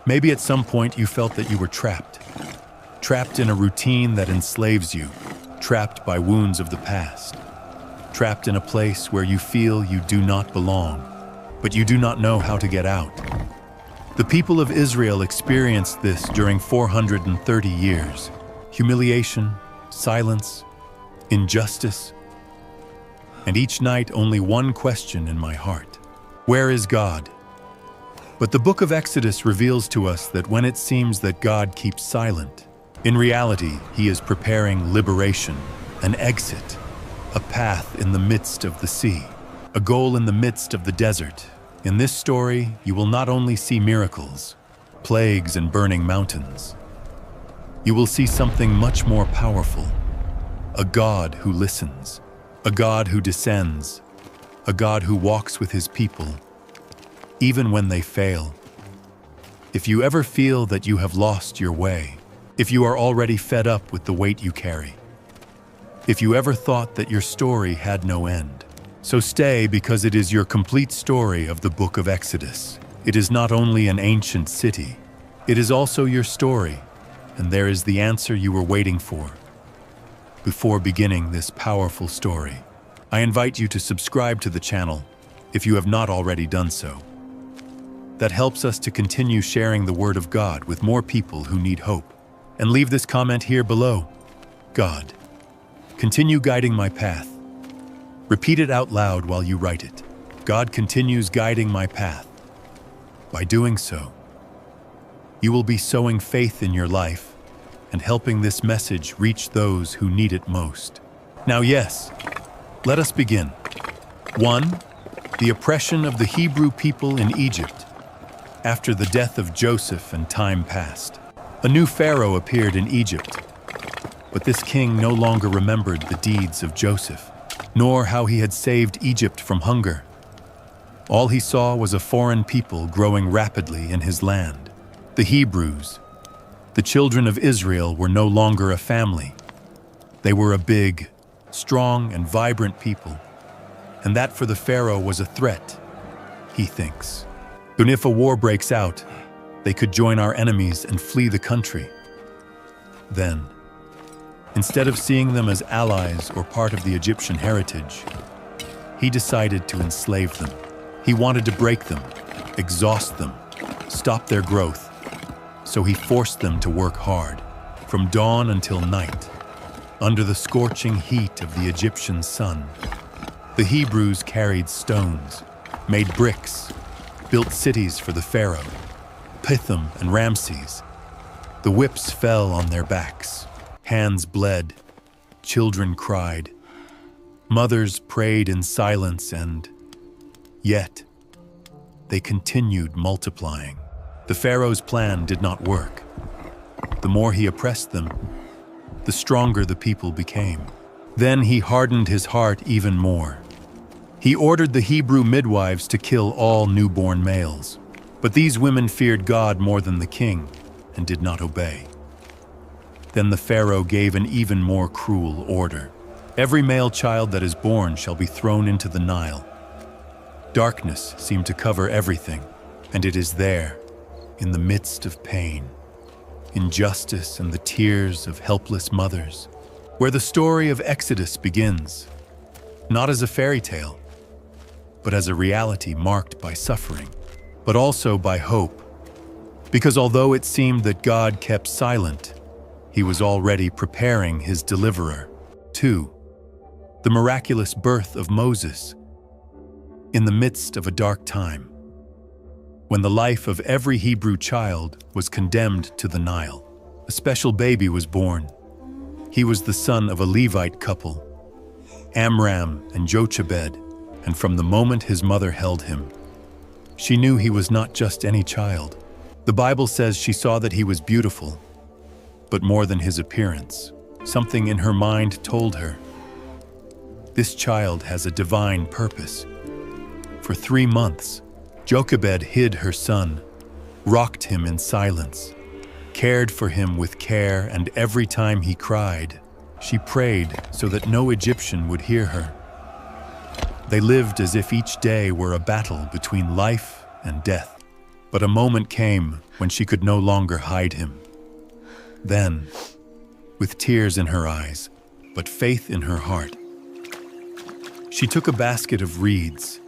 Maybe at some point you felt that you were trapped. Trapped in a routine that enslaves you. Trapped by wounds of the past. Trapped in a place where you feel you do not belong, but you do not know how to get out. The people of Israel experienced this during 430 years. Humiliation, silence, injustice, and each night only one question in my heart. Where is God? But the book of Exodus reveals to us that when it seems that God keeps silent, in reality, he is preparing liberation, an exit, a path in the midst of the sea, a goal in the midst of the desert. In this story, you will not only see miracles, plagues, and burning mountains. You will see something much more powerful, a God who listens, a God who descends, a God who walks with his people, even when they fail. If you ever feel that you have lost your way, if you are already fed up with the weight you carry, if you ever thought that your story had no end, so stay, because it is your complete story of the book of Exodus. It is not only an ancient city, it is also your story, and there is the answer you were waiting for. Before beginning this powerful story, I invite you to subscribe to the channel if you have not already done so. That helps us to continue sharing the Word of God with more people who need hope. And leave this comment here below. God, continue guiding my path. Repeat it out loud while you write it. God continues guiding my path. By doing so, you will be sowing faith in your life and helping this message reach those who need it most. Now, yes, let us begin. 1. The oppression of the Hebrew people in Egypt. After the death of Joseph and time passed, a new Pharaoh appeared in Egypt. But this king no longer remembered the deeds of Joseph, nor how he had saved Egypt from hunger. All he saw was a foreign people growing rapidly in his land. The Hebrews, the children of Israel, were no longer a family. They were a big, strong, and vibrant people. And that for the Pharaoh was a threat, he thinks. And if a war breaks out, they could join our enemies and flee the country. Then, instead of seeing them as allies or part of the Egyptian heritage, he decided to enslave them. He wanted to break them, exhaust them, stop their growth. So he forced them to work hard, from dawn until night, under the scorching heat of the Egyptian sun. The Hebrews carried stones, made bricks, built cities for the Pharaoh, Pithom and Ramses. The whips fell on their backs. Hands bled. Children cried. Mothers prayed in silence, and yet they continued multiplying. The Pharaoh's plan did not work. The more he oppressed them, the stronger the people became. Then he hardened his heart even more. He ordered the Hebrew midwives to kill all newborn males. But these women feared God more than the king and did not obey. Then the Pharaoh gave an even more cruel order. Every male child that is born shall be thrown into the Nile. Darkness seemed to cover everything, and it is there, in the midst of pain, injustice, and the tears of helpless mothers, where the story of Exodus begins, not as a fairy tale, but as a reality marked by suffering, but also by hope. Because although it seemed that God kept silent, he was already preparing his deliverer. 2. The miraculous birth of Moses. In the midst of a dark time, when the life of every Hebrew child was condemned to the Nile, a special baby was born. He was the son of a Levite couple, Amram and Jochebed, and from the moment his mother held him, she knew he was not just any child. The Bible says she saw that he was beautiful, but more than his appearance, something in her mind told her, this child has a divine purpose. For 3 months, Jochebed hid her son, rocked him in silence, cared for him with care, and every time he cried, she prayed so that no Egyptian would hear her. They lived as if each day were a battle between life and death. But a moment came when she could no longer hide him. Then, with tears in her eyes, but faith in her heart, she took a basket of reeds,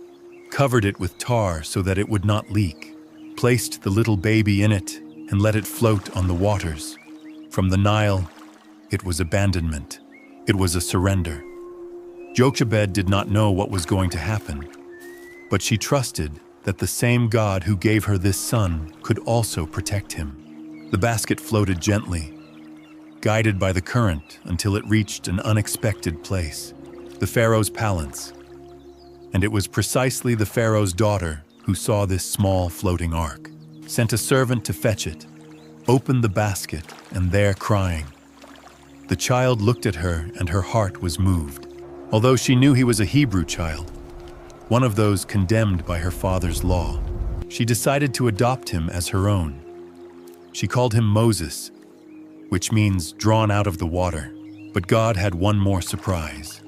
covered it with tar so that it would not leak, placed the little baby in it, and let it float on the waters. From the Nile, it was abandonment. It was a surrender. Jochebed did not know what was going to happen, but she trusted that the same God who gave her this son could also protect him. The basket floated gently, guided by the current until it reached an unexpected place, the Pharaoh's palace. And it was precisely the Pharaoh's daughter who saw this small floating ark, sent a servant to fetch it, opened the basket, and there crying. The child looked at her and her heart was moved. Although she knew he was a Hebrew child, one of those condemned by her father's law, she decided to adopt him as her own. She called him Moses, which means drawn out of the water. But God had one more surprise.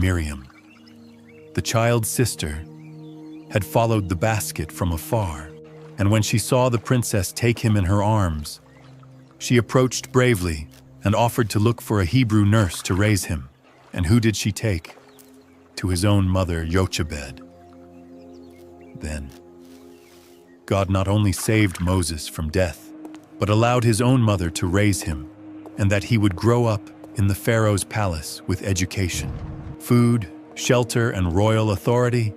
Miriam, the child's sister, had followed the basket from afar, and when she saw the princess take him in her arms, she approached bravely and offered to look for a Hebrew nurse to raise him. And who did she take? To his own mother, Jochebed. Then, God not only saved Moses from death, but allowed his own mother to raise him, and that he would grow up in the Pharaoh's palace with education, food, shelter, and royal authority.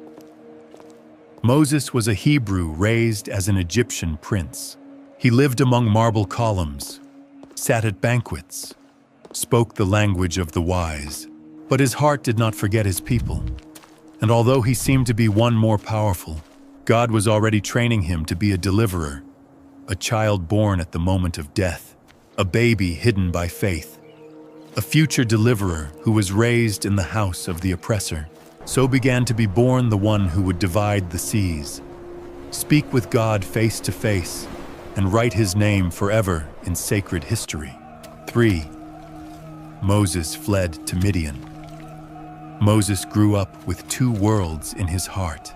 Moses was a Hebrew raised as an Egyptian prince. He lived among marble columns, sat at banquets, spoke the language of the wise. But his heart did not forget his people. And although he seemed to be one more powerful, God was already training him to be a deliverer, a child born at the moment of death, a baby hidden by faith, a future deliverer who was raised in the house of the oppressor. So began to be born the one who would divide the seas, speak with God face to face, and write his name forever in sacred history. 3. Moses fled to Midian. Moses grew up with two worlds in his heart.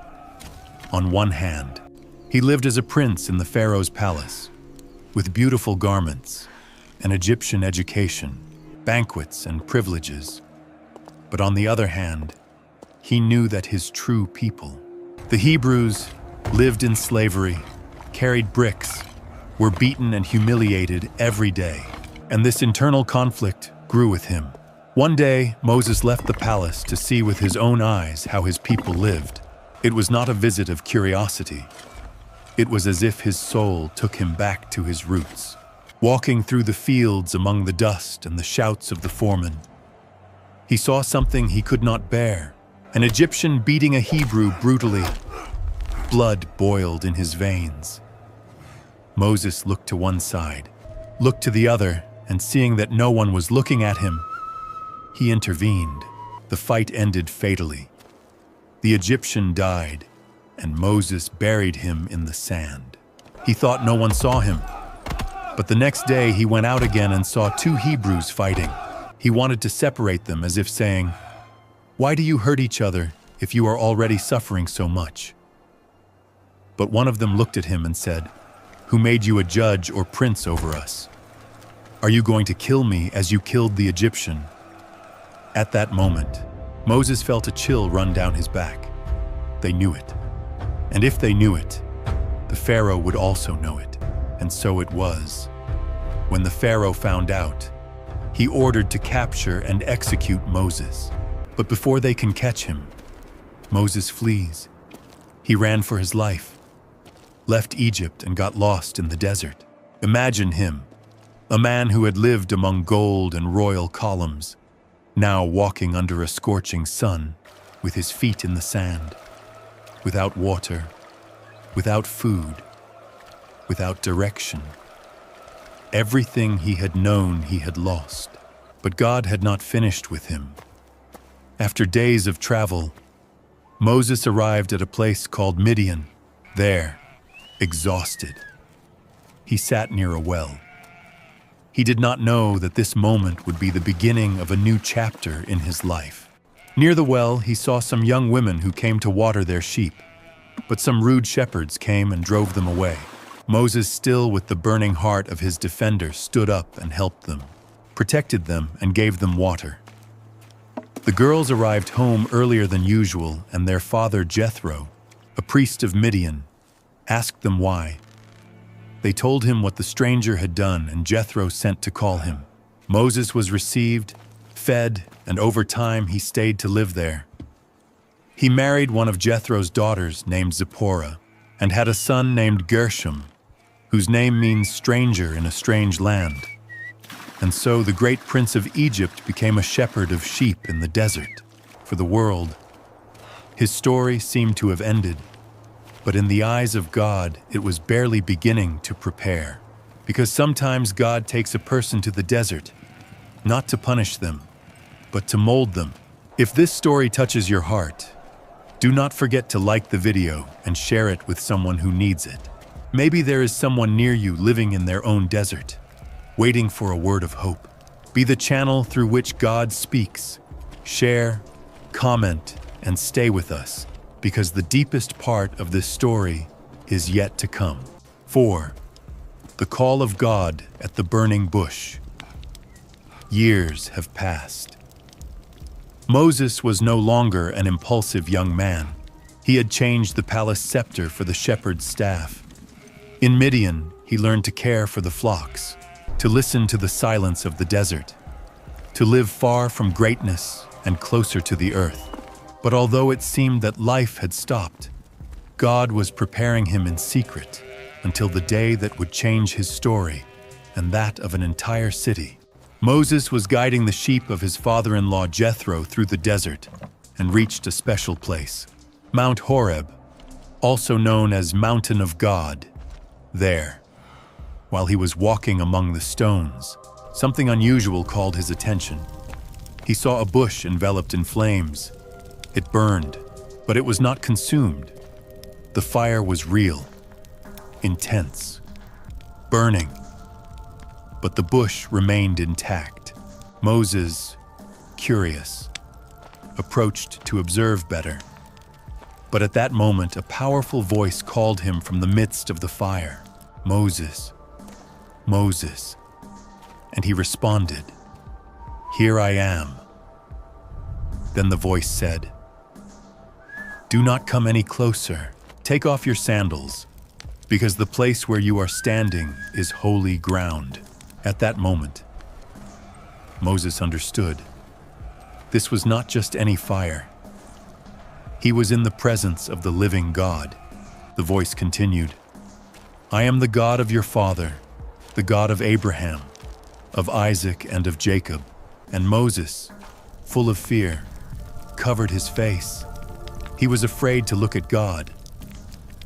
On one hand, he lived as a prince in the Pharaoh's palace, with beautiful garments, an Egyptian education, banquets and privileges. But on the other hand, he knew that his true people, the Hebrews, lived in slavery, carried bricks, were beaten and humiliated every day. And this internal conflict grew with him. One day, Moses left the palace to see with his own eyes how his people lived. It was not a visit of curiosity. It was as if his soul took him back to his roots. Walking through the fields among the dust and the shouts of the foremen, he saw something he could not bear, an Egyptian beating a Hebrew brutally. Blood boiled in his veins. Moses looked to one side, looked to the other, and seeing that no one was looking at him, he intervened. The fight ended fatally. The Egyptian died, and Moses buried him in the sand. He thought no one saw him, but the next day he went out again and saw two Hebrews fighting. He wanted to separate them as if saying, "Why do you hurt each other if you are already suffering so much?" But one of them looked at him and said, "Who made you a judge or prince over us? Are you going to kill me as you killed the Egyptian?" At that moment, Moses felt a chill run down his back. They knew it. And if they knew it, the Pharaoh would also know it. And so it was. When the Pharaoh found out, he ordered to capture and execute Moses. But before they can catch him, Moses flees. He ran for his life, left Egypt and got lost in the desert. Imagine him, a man who had lived among gold and royal columns, now walking under a scorching sun, with his feet in the sand, without water, without food, without direction. Everything he had known he had lost, but God had not finished with him. After days of travel, Moses arrived at a place called Midian. There, exhausted, he sat near a well. He did not know that this moment would be the beginning of a new chapter in his life. Near the well, he saw some young women who came to water their sheep. But some rude shepherds came and drove them away. Moses, still with the burning heart of his defender, stood up and helped them, protected them, and gave them water. The girls arrived home earlier than usual, and their father Jethro, a priest of Midian, asked them why. They told him what the stranger had done, and Jethro sent to call him. Moses was received, fed, and over time he stayed to live there. He married one of Jethro's daughters named Zipporah, and had a son named Gershom, whose name means stranger in a strange land. And so the great prince of Egypt became a shepherd of sheep in the desert for the world. His story seemed to have ended, but in the eyes of God, it was barely beginning to prepare. Because sometimes God takes a person to the desert, not to punish them, but to mold them. If this story touches your heart, do not forget to like the video and share it with someone who needs it. Maybe there is someone near you living in their own desert, waiting for a word of hope. Be the channel through which God speaks. Share, comment, and stay with us, because the deepest part of this story is yet to come. 4. The call of God at the burning bush. Years have passed. Moses was no longer an impulsive young man. He had changed the palace scepter for the shepherd's staff. In Midian, he learned to care for the flocks, to listen to the silence of the desert, to live far from greatness and closer to the earth. But although it seemed that life had stopped, God was preparing him in secret until the day that would change his story and that of an entire city. Moses was guiding the sheep of his father-in-law Jethro through the desert and reached a special place, Mount Horeb, also known as Mountain of God. There, while he was walking among the stones, something unusual called his attention. He saw a bush enveloped in flames. It burned, but it was not consumed. The fire was real, intense, burning, but the bush remained intact. Moses, curious, approached to observe better. But at that moment, a powerful voice called him from the midst of the fire. "Moses, Moses." And he responded, "Here I am." Then the voice said, "Do not come any closer. Take off your sandals, because the place where you are standing is holy ground." At that moment, Moses understood. This was not just any fire. He was in the presence of the living God. The voice continued, "I am the God of your father, the God of Abraham, of Isaac, and of Jacob." And Moses, full of fear, covered his face. He was afraid to look at God.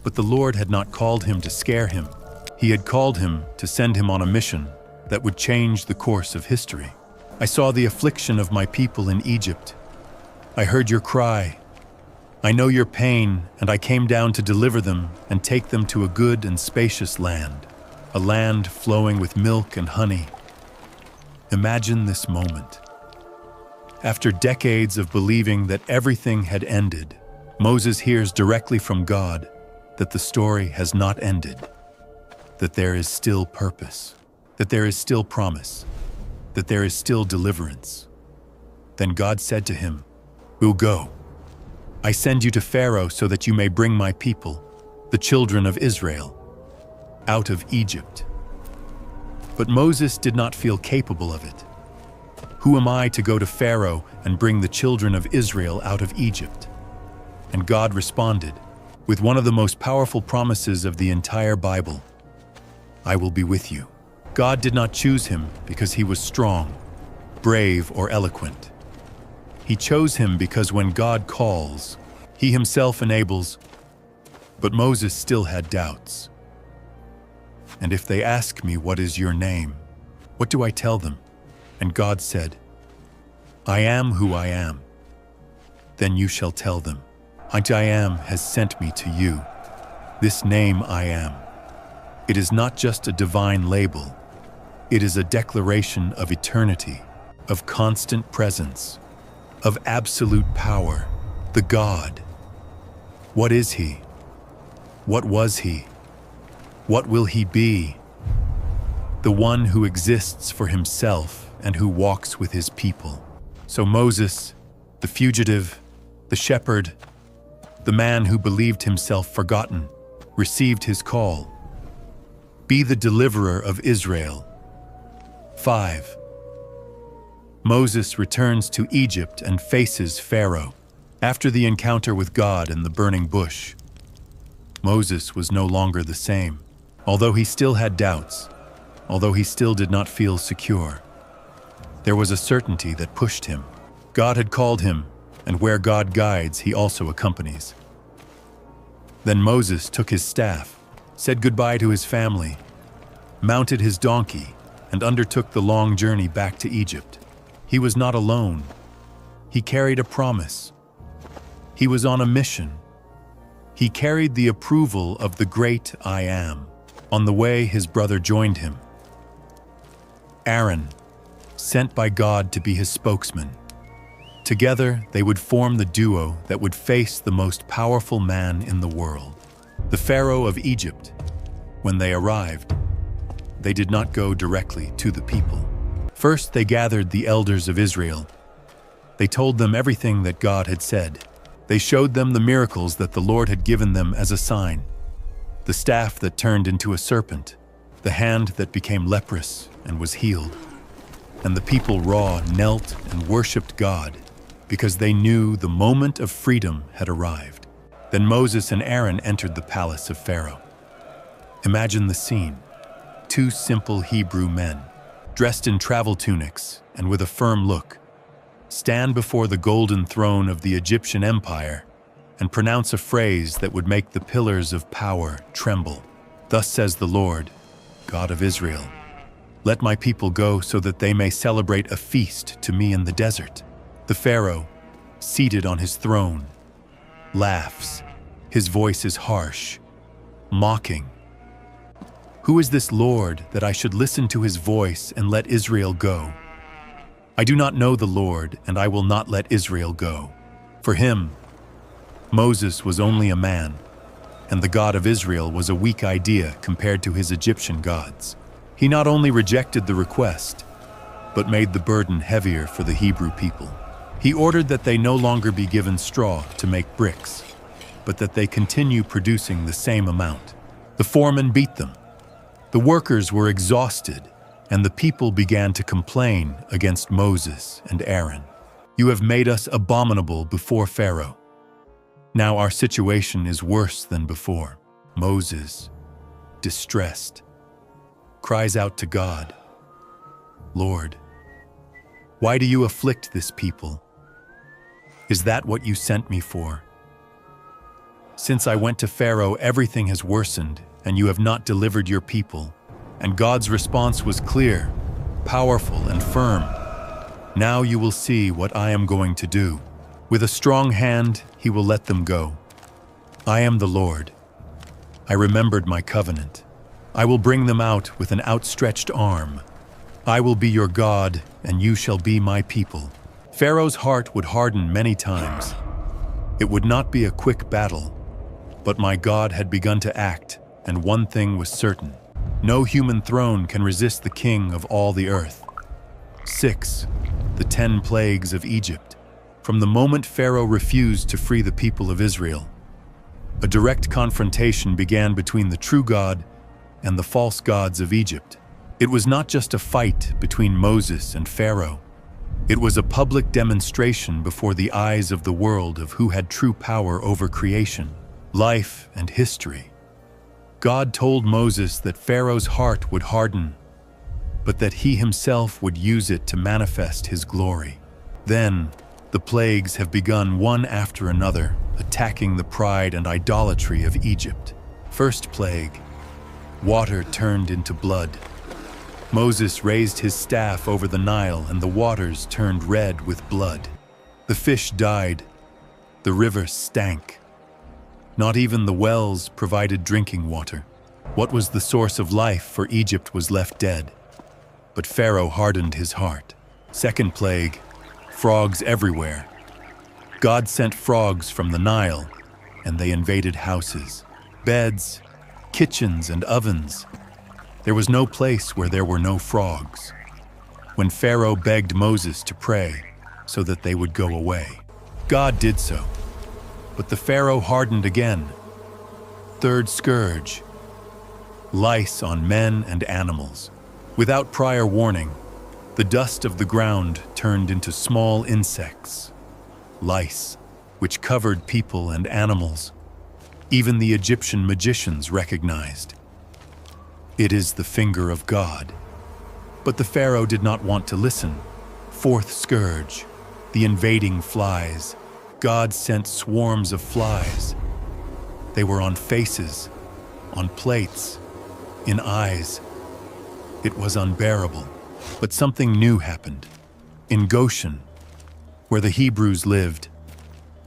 But the Lord had not called him to scare him. He had called him to send him on a mission that would change the course of history. "I saw the affliction of my people in Egypt. I heard your cry. I know your pain, and I came down to deliver them and take them to a good and spacious land, a land flowing with milk and honey." Imagine this moment. After decades of believing that everything had ended, Moses hears directly from God that the story has not ended, that there is still purpose, that there is still promise, that there is still deliverance. Then God said to him, "We'll go. I send you to Pharaoh so that you may bring my people, the children of Israel, out of Egypt." But Moses did not feel capable of it. "Who am I to go to Pharaoh and bring the children of Israel out of Egypt?" And God responded with one of the most powerful promises of the entire Bible, "I will be with you." God did not choose him because he was strong, brave, or eloquent. He chose him because when God calls, he himself enables. But Moses still had doubts. "And if they ask me, 'What is your name?' what do I tell them?" And God said, "I am who I am." "Then you shall tell them, 'I am has sent me to you.' This name I am. It is not just a divine label. It is a declaration of eternity, of constant presence, of absolute power, the God. What is he? What was he? What will he be? The one who exists for himself and who walks with his people. So Moses, the fugitive, the shepherd, the man who believed himself forgotten, received his call. Be the deliverer of Israel. 5. Moses returns to Egypt and faces Pharaoh. After the encounter with God in the burning bush, Moses was no longer the same. Although he still had doubts, although he still did not feel secure, there was a certainty that pushed him. God had called him, and where God guides, he also accompanies. Then Moses took his staff, said goodbye to his family, mounted his donkey, and undertook the long journey back to Egypt. He was not alone. He carried a promise. He was on a mission. He carried the approval of the great I Am. On the way, his brother joined him. Aaron, sent by God to be his spokesman. Together, they would form the duo that would face the most powerful man in the world, the Pharaoh of Egypt. When they arrived, they did not go directly to the people. First, they gathered the elders of Israel. They told them everything that God had said. They showed them the miracles that the Lord had given them as a sign. The staff that turned into a serpent, the hand that became leprous and was healed. And the people knelt and worshipped God because they knew the moment of freedom had arrived. Then Moses and Aaron entered the palace of Pharaoh. Imagine the scene. 2 simple Hebrew men, dressed in travel tunics and with a firm look, stand before the golden throne of the Egyptian empire and pronounce a phrase that would make the pillars of power tremble. Thus says the Lord, God of Israel, let my people go so that they may celebrate a feast to me in the desert. The Pharaoh, seated on his throne, laughs. His voice is harsh, mocking. Who is this Lord that I should listen to his voice and let Israel go? I do not know the Lord, and I will not let Israel go. For him, Moses was only a man, and the God of Israel was a weak idea compared to his Egyptian gods. He not only rejected the request, but made the burden heavier for the Hebrew people. He ordered that they no longer be given straw to make bricks, but that they continue producing the same amount. The foreman beat them. The workers were exhausted, and the people began to complain against Moses and Aaron. You have made us abominable before Pharaoh. Now our situation is worse than before. Moses, distressed, cries out to God, Lord, why do you afflict this people? Is that what you sent me for? Since I went to Pharaoh, everything has worsened, and you have not delivered your people. And God's response was clear, powerful, and firm. Now you will see what I am going to do. With a strong hand, he will let them go. I am the Lord. I remembered my covenant. I will bring them out with an outstretched arm. I will be your God, and you shall be my people. Pharaoh's heart would harden many times. It would not be a quick battle, but my God had begun to act, and one thing was certain. No human throne can resist the king of all the earth. 6. The 10 plagues of Egypt. From the moment Pharaoh refused to free the people of Israel, a direct confrontation began between the true God and the false gods of Egypt. It was not just a fight between Moses and Pharaoh. It was a public demonstration before the eyes of the world of who had true power over creation, life, and history. God told Moses that Pharaoh's heart would harden, but that he himself would use it to manifest his glory. Then, the plagues have begun one after another, attacking the pride and idolatry of Egypt. First plague, water turned into blood. Moses raised his staff over the Nile, and the waters turned red with blood. The fish died. The river stank. Not even the wells provided drinking water. What was the source of life for Egypt was left dead. But Pharaoh hardened his heart. Second plague, frogs everywhere. God sent frogs from the Nile, and they invaded houses. beds, kitchens, and ovens. There was no place where there were no frogs. When Pharaoh begged Moses to pray so that they would go away, God did so. But the Pharaoh hardened again. Third scourge: lice on men and animals. Without prior warning, the dust of the ground turned into small insects, lice, which covered people and animals. Even the Egyptian magicians recognized. It is the finger of God. But the Pharaoh did not want to listen. Fourth scourge: the invading flies. God sent swarms of flies. They were on faces, on plates, in eyes. It was unbearable. But something new happened. In Goshen, where the Hebrews lived,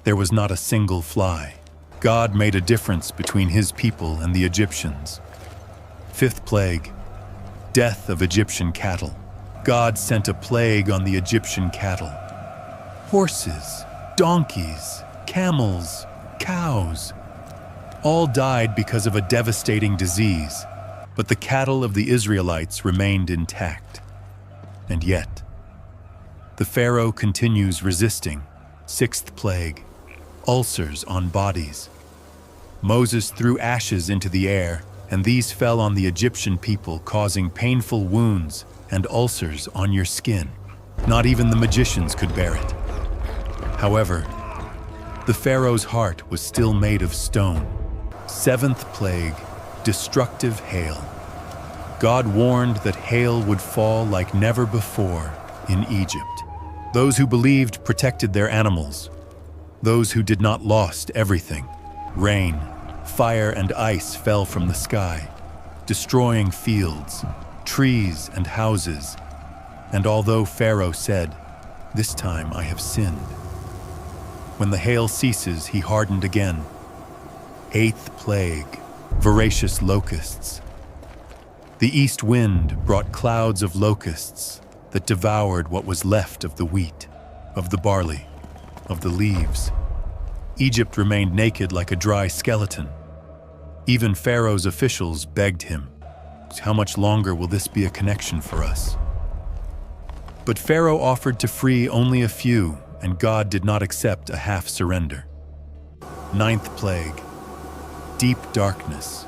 there was not a single fly. God made a difference between his people and the Egyptians. Fifth plague: death of Egyptian cattle. God sent a plague on the Egyptian cattle. Horses, donkeys, camels, cows, all died because of a devastating disease, but the cattle of the Israelites remained intact. And yet, the Pharaoh continues resisting. Sixth plague: ulcers on bodies. Moses threw ashes into the air, and these fell on the Egyptian people, causing painful wounds and ulcers on your skin. Not even the magicians could bear it. However, the Pharaoh's heart was still made of stone. Seventh plague: destructive hail. God warned that hail would fall like never before in Egypt. Those who believed protected their animals. Those who did not lost everything. Rain, fire, and ice fell from the sky, destroying fields, trees, and houses. And although Pharaoh said, "This time I have sinned," when the hail ceases, he hardened again. Eighth plague: voracious locusts. The east wind brought clouds of locusts that devoured what was left of the wheat, of the barley, of the leaves. Egypt remained naked like a dry skeleton. Even Pharaoh's officials begged him, "How much longer will this be a connection for us?" But Pharaoh offered to free only a few, and God did not accept a half surrender. Ninth plague: deep darkness.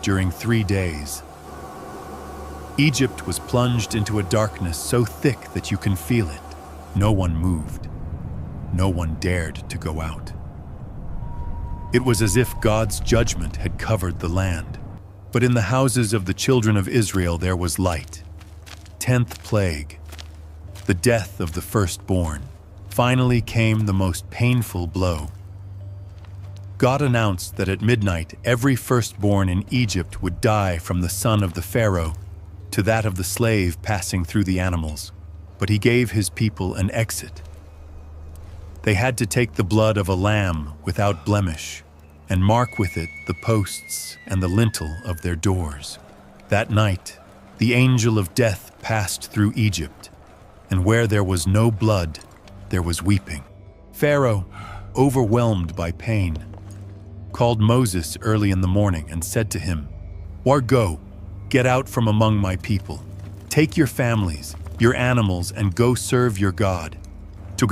During 3 days, Egypt was plunged into a darkness so thick that you can feel it. No one moved. No one dared to go out. It was as if God's judgment had covered the land. But in the houses of the children of Israel there was light. 10th plague: the death of the firstborn. Finally came the most painful blow. God announced that at midnight every firstborn in Egypt would die, from the son of the Pharaoh to that of the slave passing through the animals. But he gave his people an exit. They had to take the blood of a lamb without blemish and mark with it the posts and the lintel of their doors. That night, the angel of death passed through Egypt, and where there was no blood, there was weeping. Pharaoh, overwhelmed by pain, called Moses early in the morning and said to him, "Go, get out from among my people. Take your families, your animals, and go serve your God."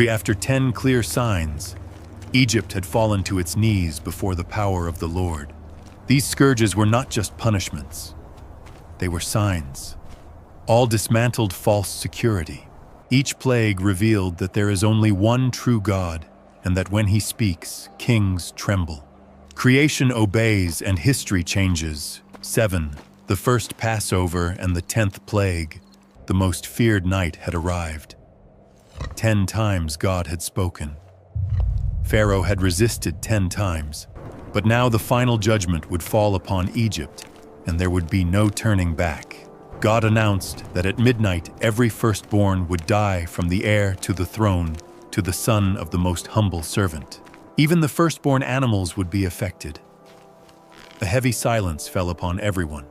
After 10 clear signs, Egypt had fallen to its knees before the power of the Lord. These scourges were not just punishments. They were signs. All dismantled false security. Each plague revealed that there is only one true God, and that when he speaks, kings tremble. Creation obeys and history changes. 7. The first Passover and the 10th plague. The most feared night had arrived. 10 times God had spoken. Pharaoh had resisted 10 times, but now the final judgment would fall upon Egypt, and there would be no turning back. God announced that at midnight every firstborn would die, from the heir to the throne to the son of the most humble servant. Even the firstborn animals would be affected. A heavy silence fell upon everyone,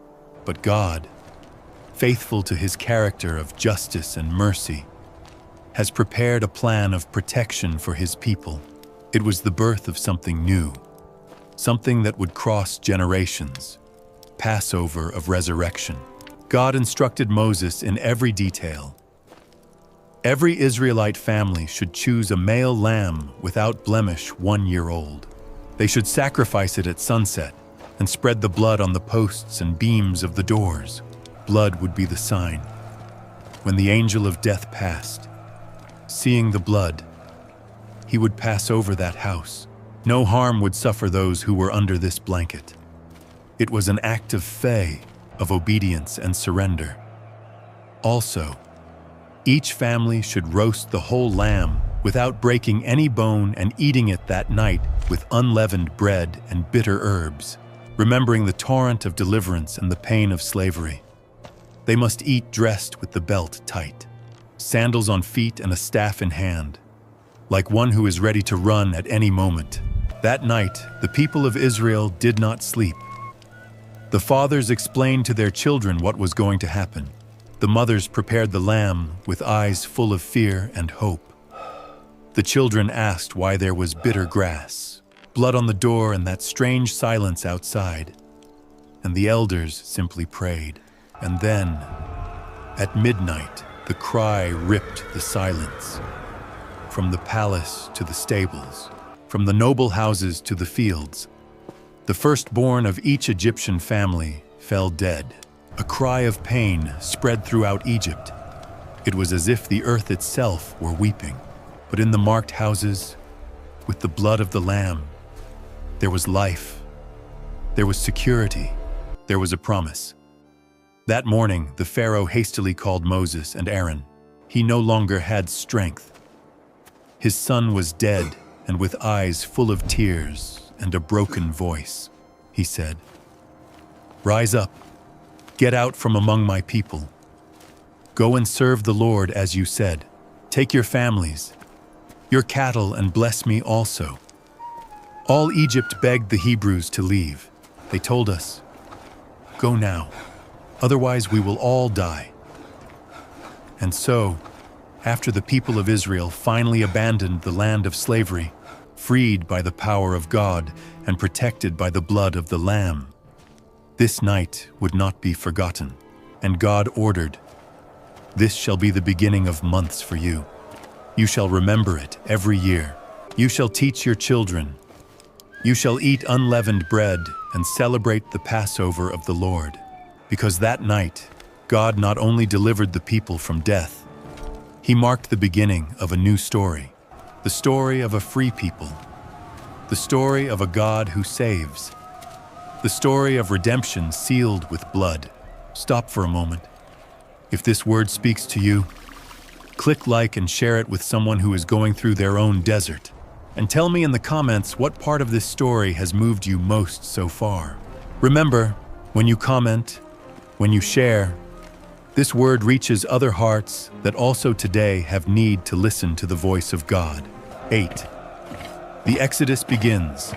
but God, faithful to his character of justice and mercy, has prepared a plan of protection for his people. It was the birth of something new, something that would cross generations. Passover of resurrection. God instructed Moses in every detail. Every Israelite family should choose a male lamb without blemish 1 year old. They should sacrifice it at sunset and spread the blood on the posts and beams of the doors. Blood would be the sign. When the angel of death passed, seeing the blood, he would pass over that house. No harm would suffer those who were under this blanket. It was an act of faith, of obedience and surrender. Also, each family should roast the whole lamb without breaking any bone and eating it that night with unleavened bread and bitter herbs, remembering the torrent of deliverance and the pain of slavery. They must eat dressed with the belt tight, sandals on feet and a staff in hand, like one who is ready to run at any moment. That night, the people of Israel did not sleep. The fathers explained to their children what was going to happen. The mothers prepared the lamb with eyes full of fear and hope. The children asked why there was bitter grass, blood on the door, and that strange silence outside. And the elders simply prayed. And then, at midnight, the cry ripped the silence. From the palace to the stables, from the noble houses to the fields, the firstborn of each Egyptian family fell dead. A cry of pain spread throughout Egypt. It was as if the earth itself were weeping. But in the marked houses, with the blood of the lamb, there was life. There was security. There was a promise. That morning, the Pharaoh hastily called Moses and Aaron. He no longer had strength. His son was dead, and with eyes full of tears and a broken voice, he said, "Rise up, get out from among my people. Go and serve the Lord as you said. Take your families, your cattle, and bless me also." All Egypt begged the Hebrews to leave. They told us, "Go now, otherwise we will all die." And so, after the people of Israel finally abandoned the land of slavery, freed by the power of God and protected by the blood of the Lamb, this night would not be forgotten. And God ordered, "This shall be the beginning of months for you. You shall remember it every year. You shall teach your children. You shall eat unleavened bread and celebrate the Passover of the Lord." Because that night, God not only delivered the people from death, He marked the beginning of a new story, the story of a free people, the story of a God who saves, the story of redemption sealed with blood. Stop for a moment. If this word speaks to you, click like and share it with someone who is going through their own desert. And tell me in the comments what part of this story has moved you most so far. Remember, when you comment, when you share, this word reaches other hearts that also today have need to listen to the voice of God. 8. The Exodus begins.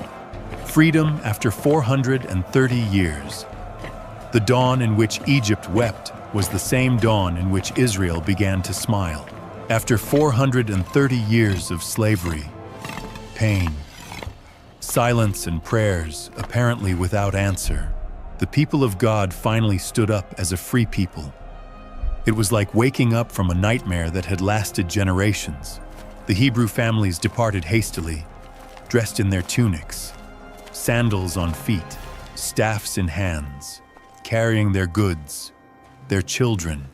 Freedom after 430 years. The dawn in which Egypt wept was the same dawn in which Israel began to smile. After 430 years of slavery, pain, silence, and prayers apparently without answer, the people of God finally stood up as a free people. It was like waking up from a nightmare that had lasted generations. The Hebrew families departed hastily, dressed in their tunics, sandals on feet, staffs in hands, carrying their goods, their children,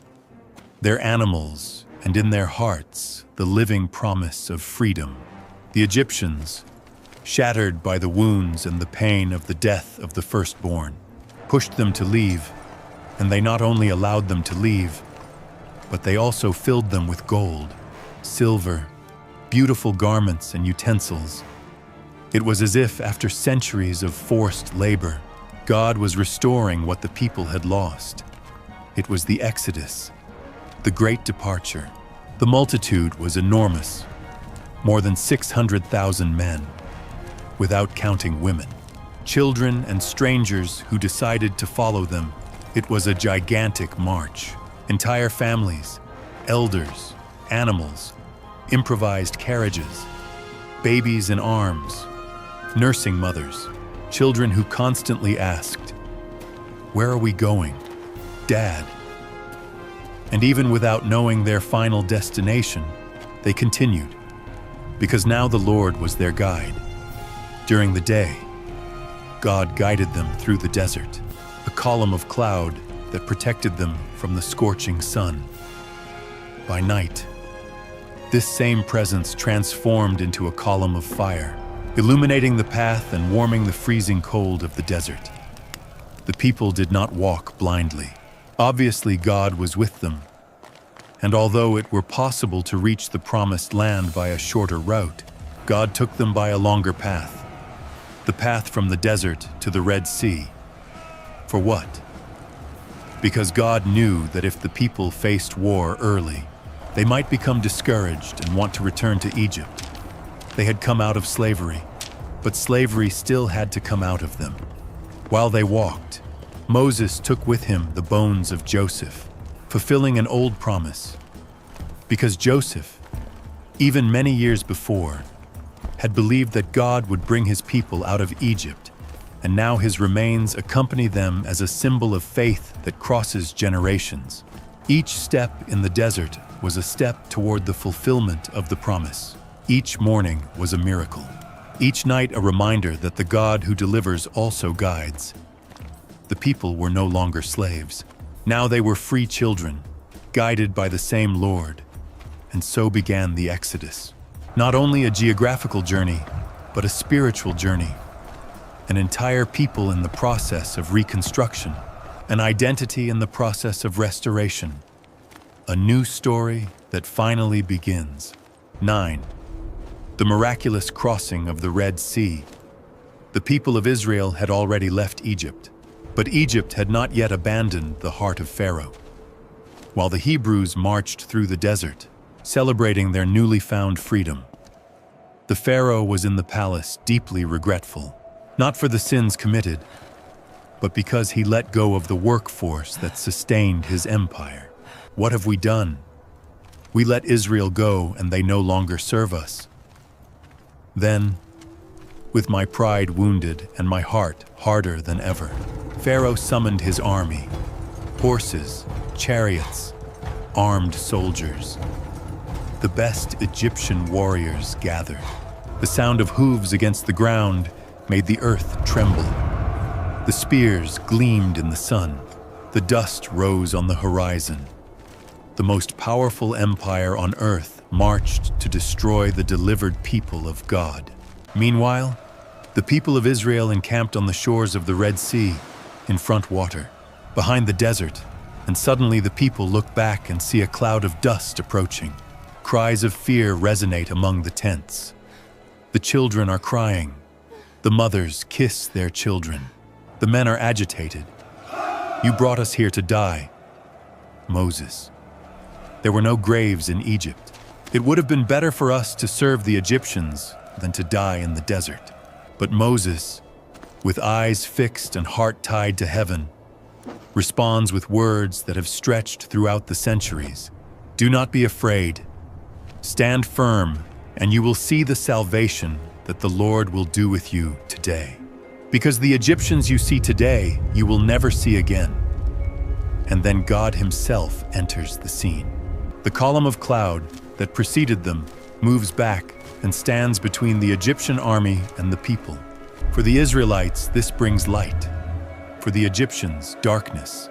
their animals, and in their hearts, the living promise of freedom. The Egyptians, shattered by the wounds and the pain of the death of the firstborn, pushed them to leave, and they not only allowed them to leave, but they also filled them with gold, silver, beautiful garments and utensils. It was as if, after centuries of forced labor, God was restoring what the people had lost. It was the Exodus, the great departure. The multitude was enormous, more than 600,000 men, without counting women, children, and strangers who decided to follow them. It was a gigantic march. Entire families, elders, animals, improvised carriages, babies in arms, nursing mothers, children who constantly asked, "Where are we going, Dad?" And even without knowing their final destination, they continued, because now the Lord was their guide. During the day, God guided them through the desert, a column of cloud that protected them from the scorching sun. By night, this same presence transformed into a column of fire, illuminating the path and warming the freezing cold of the desert. The people did not walk blindly. Obviously, God was with them. And although it were possible to reach the promised land by a shorter route, God took them by a longer path, the path from the desert to the Red Sea. For what? Because God knew that if the people faced war early, they might become discouraged and want to return to Egypt. They had come out of slavery, but slavery still had to come out of them. While they walked, Moses took with him the bones of Joseph, fulfilling an old promise. Because Joseph, even many years before, had believed that God would bring his people out of Egypt, and now his remains accompany them as a symbol of faith that crosses generations. Each step in the desert was a step toward the fulfillment of the promise. Each morning was a miracle. Each night a reminder that the God who delivers also guides. The people were no longer slaves. Now they were free children, guided by the same Lord. And so began the Exodus. Not only a geographical journey, but a spiritual journey. An entire people in the process of reconstruction. An identity in the process of restoration. A new story that finally begins. 9. The miraculous crossing of the Red Sea. The people of Israel had already left Egypt, but Egypt had not yet abandoned the heart of Pharaoh. While the Hebrews marched through the desert, celebrating their newly found freedom, the Pharaoh was in the palace deeply regretful, not for the sins committed, but because he let go of the workforce that sustained his empire. What have we done? We let Israel go and they no longer serve us. Then, with my pride wounded and my heart harder than ever, Pharaoh summoned his army, horses, chariots, armed soldiers. The best Egyptian warriors gathered. The sound of hooves against the ground made the earth tremble. The spears gleamed in the sun. The dust rose on the horizon. The most powerful empire on earth marched to destroy the delivered people of God. Meanwhile, the people of Israel encamped on the shores of the Red Sea, in front water, behind the desert, and suddenly the people look back and see a cloud of dust approaching. Cries of fear resonate among the tents. The children are crying. The mothers kiss their children. The men are agitated. You brought us here to die, Moses. There were no graves in Egypt. It would have been better for us to serve the Egyptians than to die in the desert. But Moses, with eyes fixed and heart tied to heaven, responds with words that have stretched throughout the centuries. Do not be afraid. Stand firm, and you will see the salvation that the Lord will do with you today. Because the Egyptians you see today, you will never see again. And then God himself enters the scene. The column of cloud that preceded them moves back and stands between the Egyptian army and the people. For the Israelites, this brings light. For the Egyptians, darkness.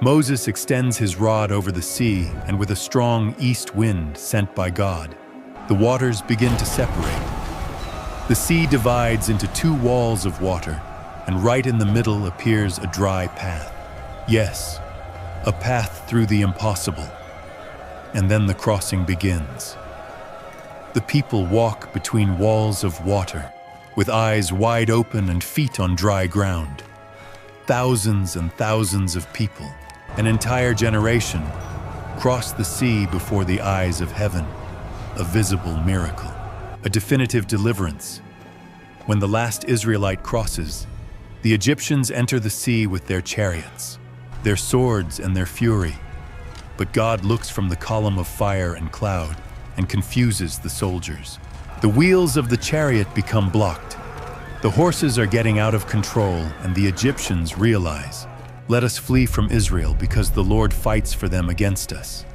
Moses extends his rod over the sea, and with a strong east wind sent by God, the waters begin to separate. The sea divides into two walls of water, and right in the middle appears a dry path. Yes, a path through the impossible. And then the crossing begins. The people walk between walls of water, with eyes wide open and feet on dry ground. Thousands and thousands of people, an entire generation, cross the sea before the eyes of heaven. A visible miracle, a definitive deliverance. When the last Israelite crosses, the Egyptians enter the sea with their chariots, their swords and their fury. But God looks from the column of fire and cloud and confuses the soldiers. The wheels of the chariot become blocked. The horses are getting out of control, and the Egyptians realize, "Let us flee from Israel because the Lord fights for them against us."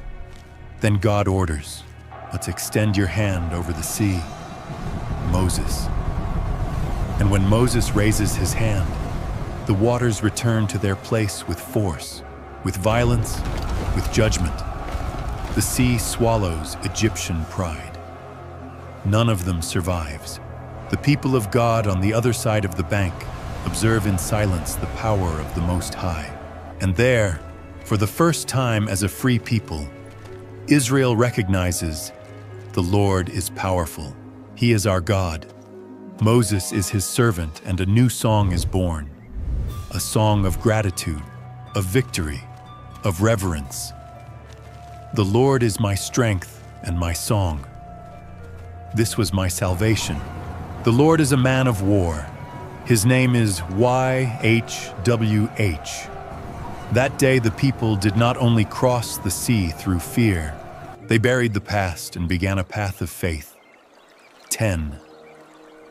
Then God orders, "Let's extend your hand over the sea." Moses. And when Moses raises his hand, the waters return to their place with force, with violence, with judgment. The sea swallows Egyptian pride. None of them survives. The people of God on the other side of the bank observe in silence the power of the Most High. And there, for the first time as a free people, Israel recognizes the Lord is powerful. He is our God. Moses is his servant, and a new song is born. A song of gratitude, of victory, of reverence. The Lord is my strength and my song. This was my salvation. The Lord is a man of war. His name is YHWH. That day the people did not only cross the sea through fear, they buried the past and began a path of faith. 10.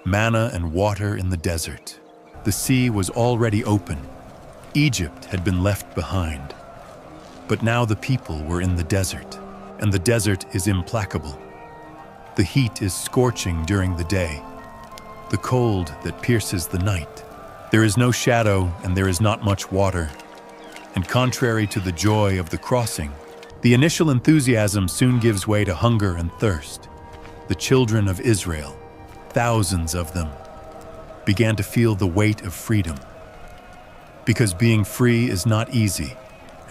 Manna and water in the desert. The sea was already open. Egypt had been left behind. But now the people were in the desert, and the desert is implacable. The heat is scorching during the day, the cold that pierces the night. There is no shadow and there is not much water. And contrary to the joy of the crossing, the initial enthusiasm soon gives way to hunger and thirst. The children of Israel, thousands of them, began to feel the weight of freedom. Because being free is not easy,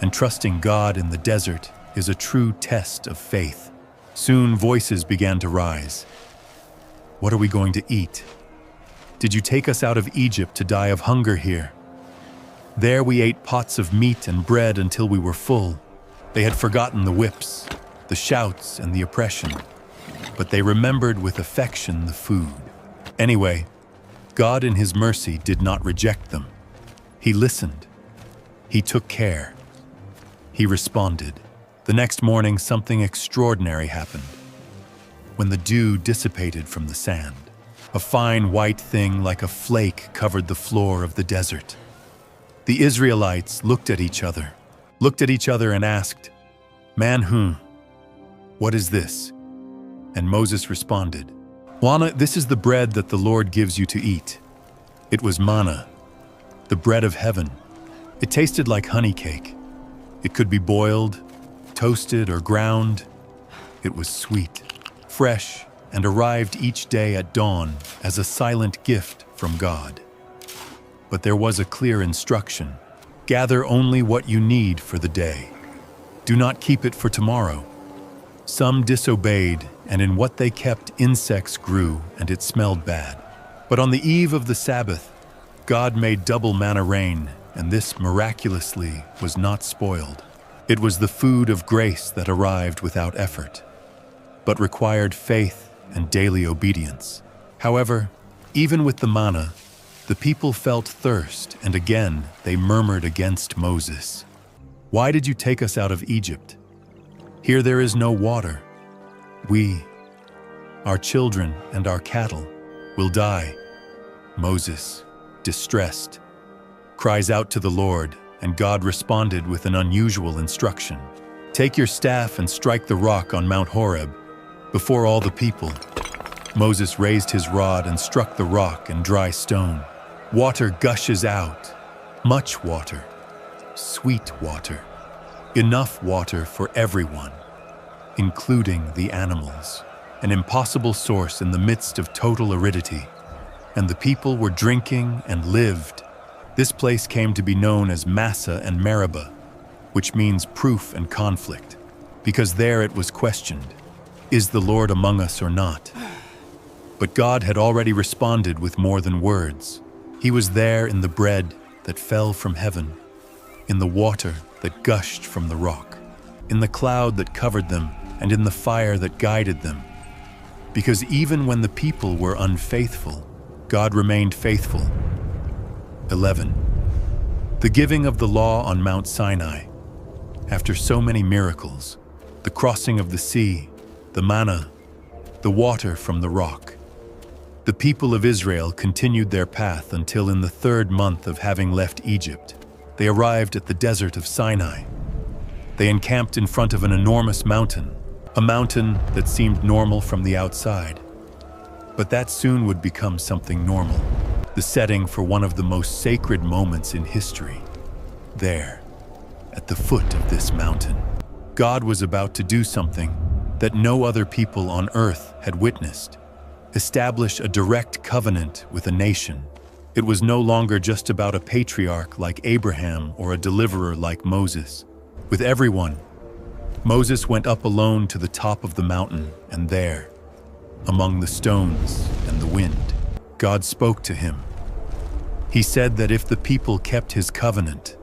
and trusting God in the desert is a true test of faith. Soon voices began to rise. What are we going to eat? Did you take us out of Egypt to die of hunger here? There we ate pots of meat and bread until we were full. They had forgotten the whips, the shouts, and the oppression, but they remembered with affection the food. Anyway, God in His mercy did not reject them. He listened. He took care. He responded. The next morning, something extraordinary happened. When the dew dissipated from the sand, a fine white thing like a flake covered the floor of the desert. The Israelites looked at each other and asked, "Man, what is this?" And Moses responded, "Lana, this is the bread that the Lord gives you to eat." It was manna, the bread of heaven. It tasted like honey cake. It could be boiled, toasted, or ground. It was sweet, fresh, and arrived each day at dawn as a silent gift from God. But there was a clear instruction. Gather only what you need for the day. Do not keep it for tomorrow. Some disobeyed, and in what they kept insects grew, and it smelled bad. But on the eve of the Sabbath, God made double manna rain, and this miraculously was not spoiled. It was the food of grace that arrived without effort, but required faith and daily obedience. However, even with the manna, the people felt thirst, and again they murmured against Moses. "Why did you take us out of Egypt? Here there is no water. We, our children, and our cattle will die." Moses, distressed, cries out to the Lord, and God responded with an unusual instruction. "Take your staff and strike the rock on Mount Horeb before all the people." Moses raised his rod and struck the rock and dry stone. Water gushes out, much water, sweet water, enough water for everyone, including the animals, an impossible source in the midst of total aridity. And the people were drinking and lived. This place came to be known as Massa and Meribah, which means proof and conflict, because there it was questioned, "Is the Lord among us or not?" But God had already responded with more than words. He was there in the bread that fell from heaven, in the water that gushed from the rock, in the cloud that covered them, and in the fire that guided them. Because even when the people were unfaithful, God remained faithful. 11. The giving of the law on Mount Sinai. After so many miracles, the crossing of the sea, the manna, the water from the rock, The people of Israel continued their path until in the 3rd month of having left Egypt, they arrived at the desert of Sinai. They encamped in front of an enormous mountain, a mountain that seemed normal from the outside. But that soon would become something normal, the setting for one of the most sacred moments in history. There, at the foot of this mountain, God was about to do something that no other people on earth had witnessed. Establish a direct covenant with a nation. It was no longer just about a patriarch like Abraham or a deliverer like Moses. With everyone, Moses went up alone to the top of the mountain, and there, among the stones and the wind, God spoke to him. He said that if the people kept his covenant,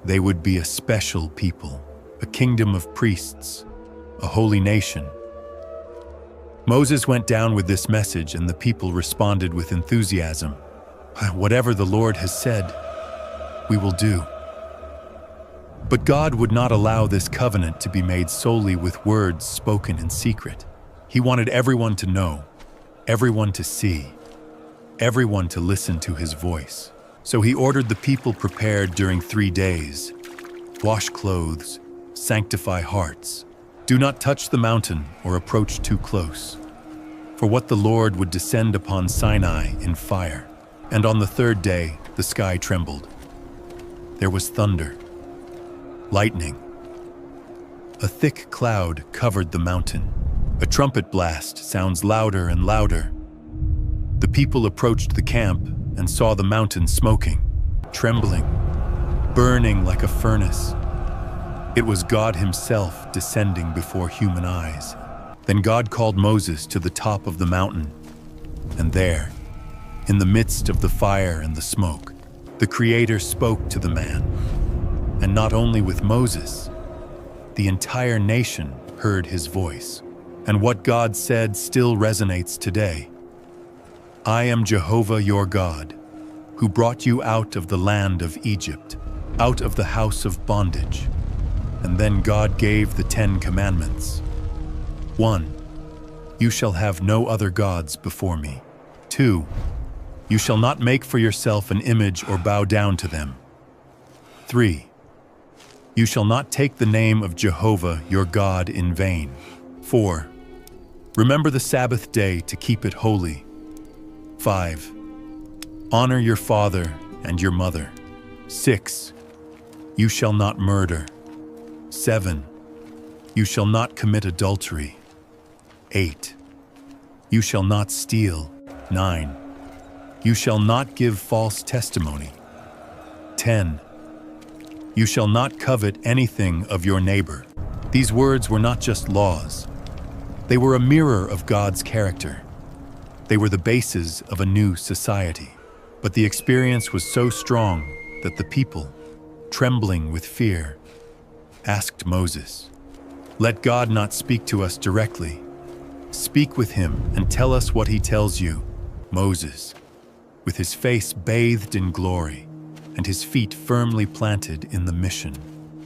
they would be a special people, a kingdom of priests, a holy nation. Moses went down with this message, and the people responded with enthusiasm. Whatever the Lord has said, we will do. But God would not allow this covenant to be made solely with words spoken in secret. He wanted everyone to know, everyone to see, everyone to listen to his voice. So he ordered the people prepared during 3 days. Wash clothes, sanctify hearts. Do not touch the mountain or approach too close. For what the Lord would descend upon Sinai in fire. And on the 3rd day, the sky trembled. There was thunder, lightning. A thick cloud covered the mountain. A trumpet blast sounds louder and louder. The people approached the camp and saw the mountain smoking, trembling, burning like a furnace. It was God himself descending before human eyes. Then God called Moses to the top of the mountain, and there, in the midst of the fire and the smoke, the Creator spoke to the man. And not only with Moses, the entire nation heard his voice. And what God said still resonates today. I am Jehovah your God, who brought you out of the land of Egypt, out of the house of bondage. And then God gave the 10 commandments. 1. You shall have no other gods before me. 2. You shall not make for yourself an image or bow down to them. 3. You shall not take the name of Jehovah your God in vain. 4. Remember the Sabbath day to keep it holy. 5. Honor your father and your mother. 6. You shall not murder. 7. You shall not commit adultery. 8. You shall not steal. 9. You shall not give false testimony. 10. You shall not covet anything of your neighbor. These words were not just laws. They were a mirror of God's character. They were the basis of a new society. But the experience was so strong that the people, trembling with fear, asked Moses, "Let God not speak to us directly. Speak with him and tell us what he tells you." Moses, with his face bathed in glory and his feet firmly planted in the mission,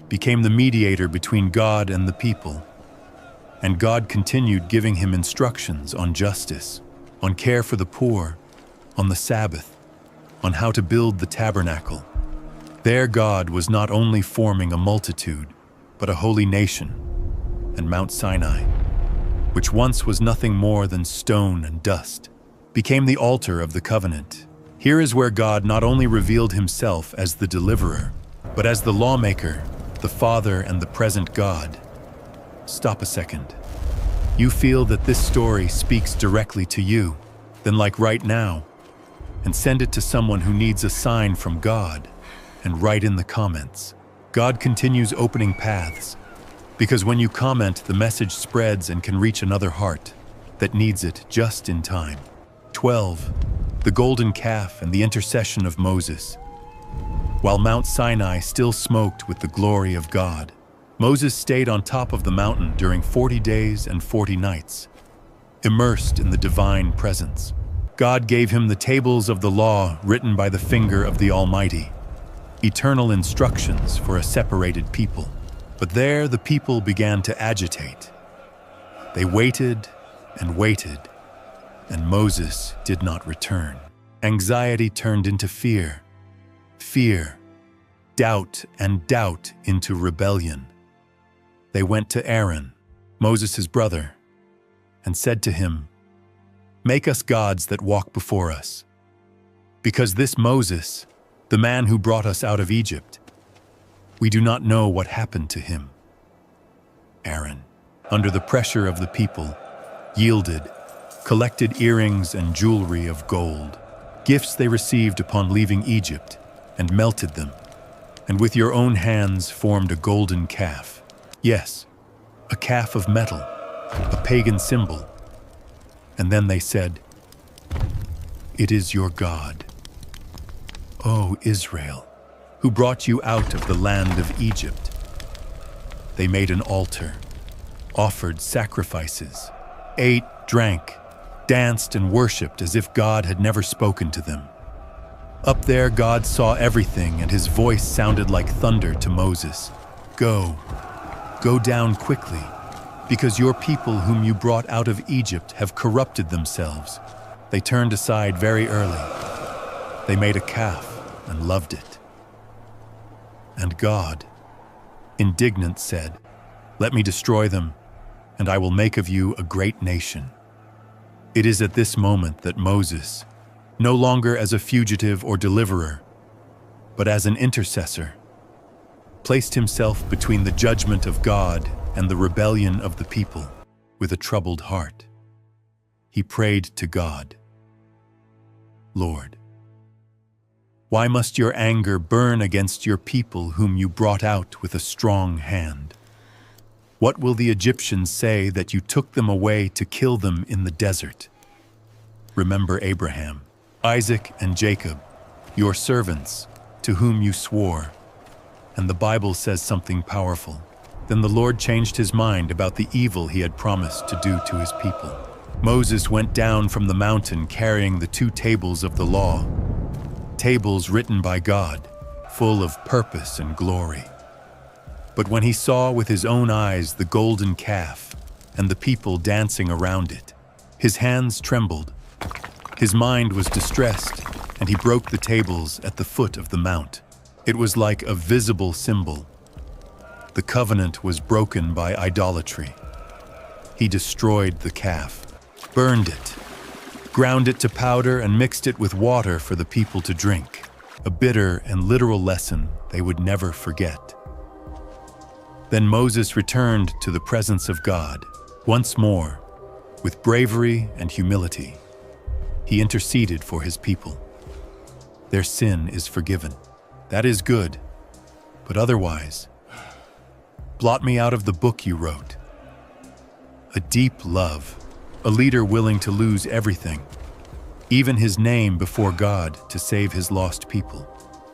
became the mediator between God and the people. And God continued giving him instructions on justice, on care for the poor, on the Sabbath, on how to build the tabernacle. There God was not only forming a multitude, but a holy nation. And Mount Sinai, which once was nothing more than stone and dust, became the altar of the covenant. Here is where God not only revealed himself as the deliverer, but as the lawmaker, the Father and the present God. Stop a second. You feel that this story speaks directly to you, then like right now, and send it to someone who needs a sign from God, and write in the comments. God continues opening paths, because when you comment, the message spreads and can reach another heart that needs it just in time. 12. The golden calf and the intercession of Moses. While Mount Sinai still smoked with the glory of God, Moses stayed on top of the mountain during 40 days and 40 nights, immersed in the divine presence. God gave him the tables of the law written by the finger of the Almighty, eternal instructions for a separated people. But there the people began to agitate. They waited and waited. and Moses did not return. Anxiety turned into fear, fear, doubt, and doubt into rebellion. They went to Aaron, Moses' brother, and said to him, "Make us gods that walk before us. Because this Moses, the man who brought us out of Egypt, we do not know what happened to him." Aaron, under the pressure of the people, yielded, collected earrings and jewelry of gold, gifts they received upon leaving Egypt, and melted them, and with your own hands formed a golden calf. Yes, a calf of metal, a pagan symbol. And then they said, "It is your God, O Israel, who brought you out of the land of Egypt." They made an altar, offered sacrifices, ate, drank, danced, and worshipped as if God had never spoken to them. Up there, God saw everything, and his voice sounded like thunder to Moses. Go down quickly, because your people whom you brought out of Egypt have corrupted themselves." They turned aside very early. They made a calf and loved it. And God, indignant, said, "Let me destroy them, and I will make of you a great nation." It is at this moment that Moses, no longer as a fugitive or deliverer, but as an intercessor, placed himself between the judgment of God and the rebellion of the people. With a troubled heart, he prayed to God, "Lord, why must your anger burn against your people whom you brought out with a strong hand? What will the Egyptians say that you took them away to kill them in the desert? Remember Abraham, Isaac, and Jacob, your servants, to whom you swore." And the Bible says something powerful. Then the Lord changed his mind about the evil he had promised to do to his people. Moses went down from the mountain carrying the 2 tables of the law, tables written by God, full of purpose and glory. But when he saw with his own eyes the golden calf and the people dancing around it, his hands trembled, his mind was distressed, and he broke the tables at the foot of the mount. It was like a visible symbol. The covenant was broken by idolatry. He destroyed the calf, burned it, ground it to powder, and mixed it with water for the people to drink, a bitter and literal lesson they would never forget. Then Moses returned to the presence of God, once more, with bravery and humility. He interceded for his people. Their sin is forgiven. That is good, but otherwise, blot me out of the book you wrote. A deep love, a leader willing to lose everything, even his name before God to save his lost people.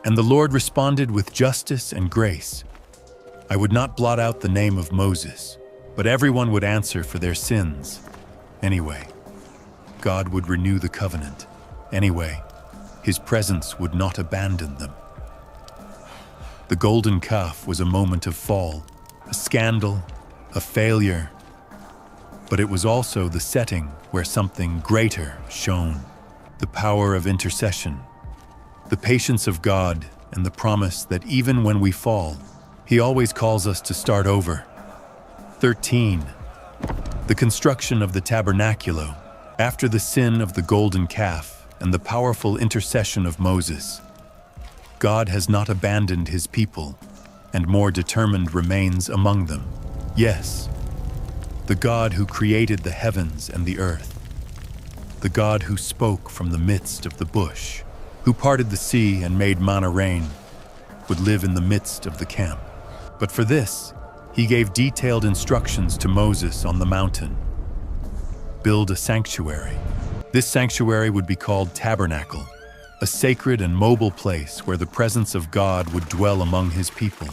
And the Lord responded with justice and grace. I would not blot out the name of Moses, but everyone would answer for their sins. Anyway, God would renew the covenant. Anyway, his presence would not abandon them. The golden calf was a moment of fall, a scandal, a failure, but it was also the setting where something greater shone. The power of intercession, the patience of God, and the promise that even when we fall, he always calls us to start over. 13. The construction of the tabernaculo. After the sin of the golden calf and the powerful intercession of Moses, God has not abandoned his people, and more determined remains among them. Yes, the God who created the heavens and the earth, the God who spoke from the midst of the bush, who parted the sea and made manna rain, would live in the midst of the camp. But for this, he gave detailed instructions to Moses on the mountain. Build a sanctuary. This sanctuary would be called tabernacle, a sacred and mobile place where the presence of God would dwell among his people.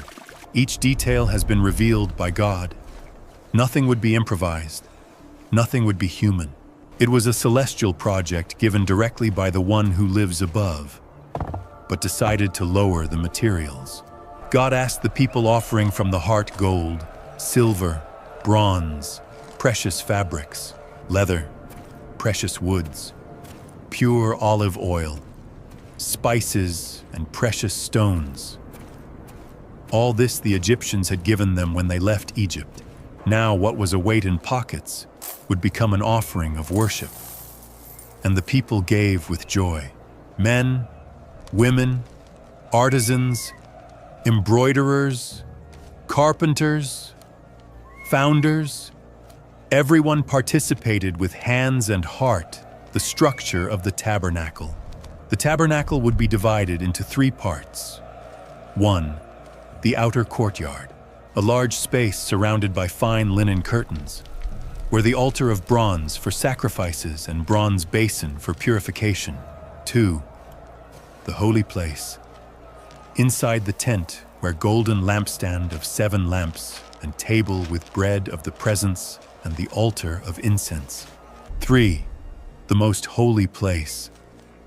Each detail has been revealed by God. Nothing would be improvised. Nothing would be human. It was a celestial project given directly by the one who lives above, but decided to lower the materials. God asked the people offering from the heart gold, silver, bronze, precious fabrics, leather, precious woods, pure olive oil, spices, and precious stones. All this the Egyptians had given them when they left Egypt. Now what was a weight in pockets would become an offering of worship. And the people gave with joy. Men, women, artisans, embroiderers, carpenters, founders, everyone participated with hands and heart the structure of the tabernacle. The tabernacle would be divided into 3 parts. 1. The outer courtyard, a large space surrounded by fine linen curtains, where the altar of bronze for sacrifices and bronze basin for purification. 2. The holy place, inside the tent where golden lampstand of 7 lamps and table with bread of the presence and the altar of incense. 3. The most holy place,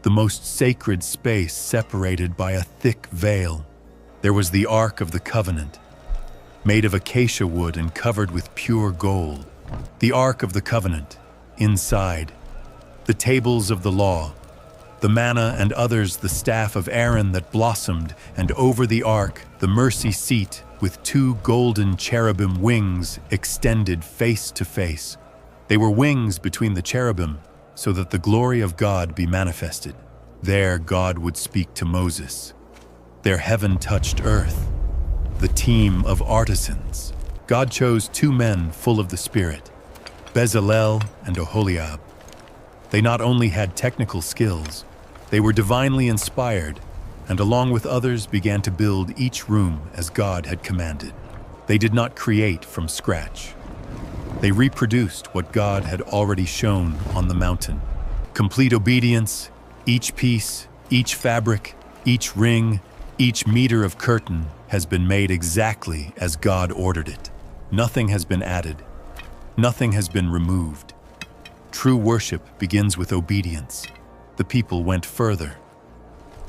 the most sacred space separated by a thick veil. There was the Ark of the Covenant, made of acacia wood and covered with pure gold. The Ark of the Covenant, inside, the tables of the law, the manna and others, the staff of Aaron that blossomed, and over the ark, the mercy seat with 2 golden cherubim wings extended face to face. They were wings between the cherubim so that the glory of God be manifested. There God would speak to Moses. Their heaven touched earth. The team of artisans. God chose 2 men full of the Spirit, Bezalel and Oholiab. They not only had technical skills, they were divinely inspired, and along with others began to build each room as God had commanded. They did not create from scratch. They reproduced what God had already shown on the mountain. Complete obedience, each piece, each fabric, each ring, each meter of curtain has been made exactly as God ordered it. Nothing has been added. Nothing has been removed. True worship begins with obedience. The people went further.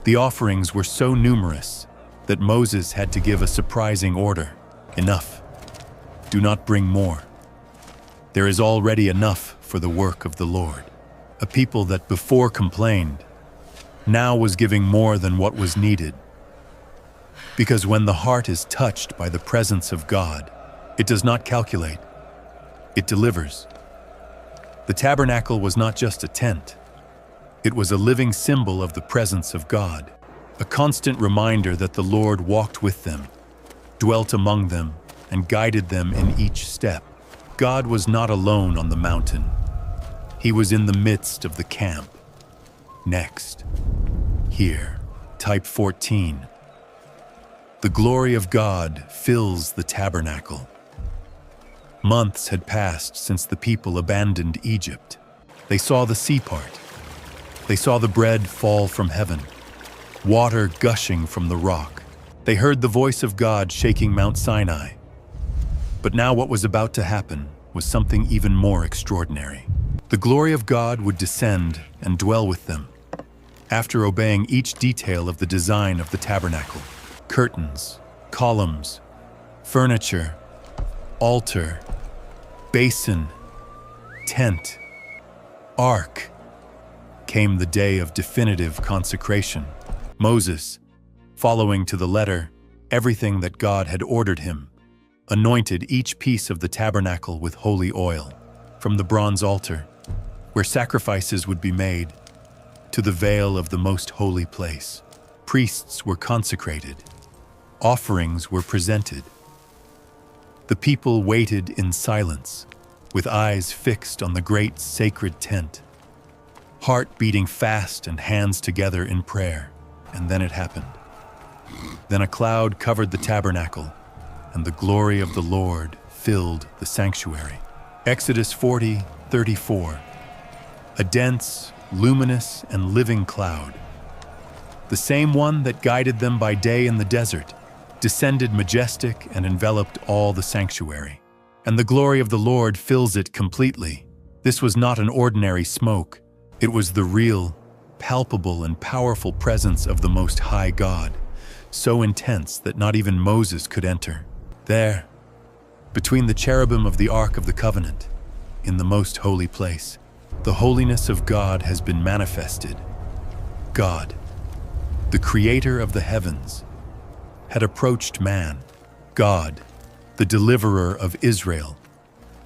The offerings were so numerous that Moses had to give a surprising order. Enough. Do not bring more. There is already enough for the work of the Lord. A people that before complained, now was giving more than what was needed. Because when the heart is touched by the presence of God, it does not calculate. It delivers. The tabernacle was not just a tent. It was a living symbol of the presence of God, a constant reminder that the Lord walked with them, dwelt among them, and guided them in each step. God was not alone on the mountain. He was in the midst of the camp. Next. Here, type 14. The glory of God fills the tabernacle. Months had passed since the people abandoned Egypt. They saw the sea part. They saw the bread fall from heaven, water gushing from the rock. They heard the voice of God shaking Mount Sinai. But now what was about to happen was something even more extraordinary. The glory of God would descend and dwell with them. After obeying each detail of the design of the tabernacle, curtains, columns, furniture, altar, basin, tent, ark, came the day of definitive consecration. Moses, following to the letter everything that God had ordered him, anointed each piece of the tabernacle with holy oil, from the bronze altar, where sacrifices would be made, to the veil of the most holy place. Priests were consecrated. Offerings were presented. The people waited in silence, with eyes fixed on the great sacred tent, heart beating fast and hands together in prayer. And then it happened. Then a cloud covered the tabernacle, and the glory of the Lord filled the sanctuary. Exodus 40:34. A dense, luminous, and living cloud, the same one that guided them by day in the desert, descended majestic and enveloped all the sanctuary. And the glory of the Lord fills it completely. This was not an ordinary smoke. It was the real, palpable, and powerful presence of the Most High God, so intense that not even Moses could enter. There, between the cherubim of the Ark of the Covenant, in the most holy place, the holiness of God has been manifested. God, the creator of the heavens, had approached man. God, the deliverer of Israel,